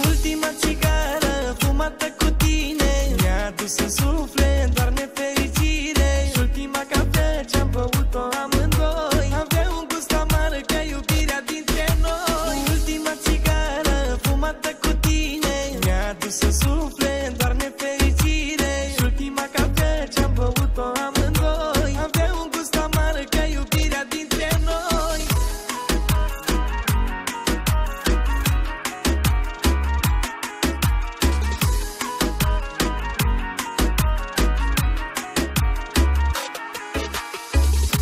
Ultima țigară fumată cu tine mi-a dus în suflet doar nefericire. Și ultima cafea ce-am băut-o amândoi avea un gust amar ca iubirea dintre noi. Ultima țigară fumată cu tine mi-a dus în suflet doar nefericire. Și ultima cafea ce-am băut-o amândoi avea un gust amar ca iubirea dintre noi.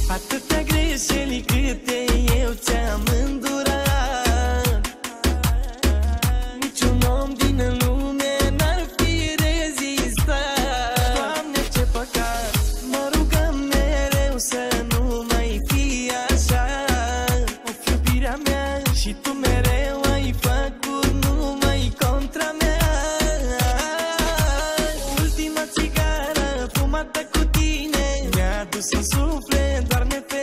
Atâtea greșeli câte eu ți-am îndurat, niciun om din lume n-ar fi rezistat. Doamne, ce păcat, mă rugăm mereu să nu mai fie așa. O fi iubirea mea și tu mereu ai făcut numai contra mea. Ultima țigară fumată cu tine mi-a dus în suflet doar nefericire.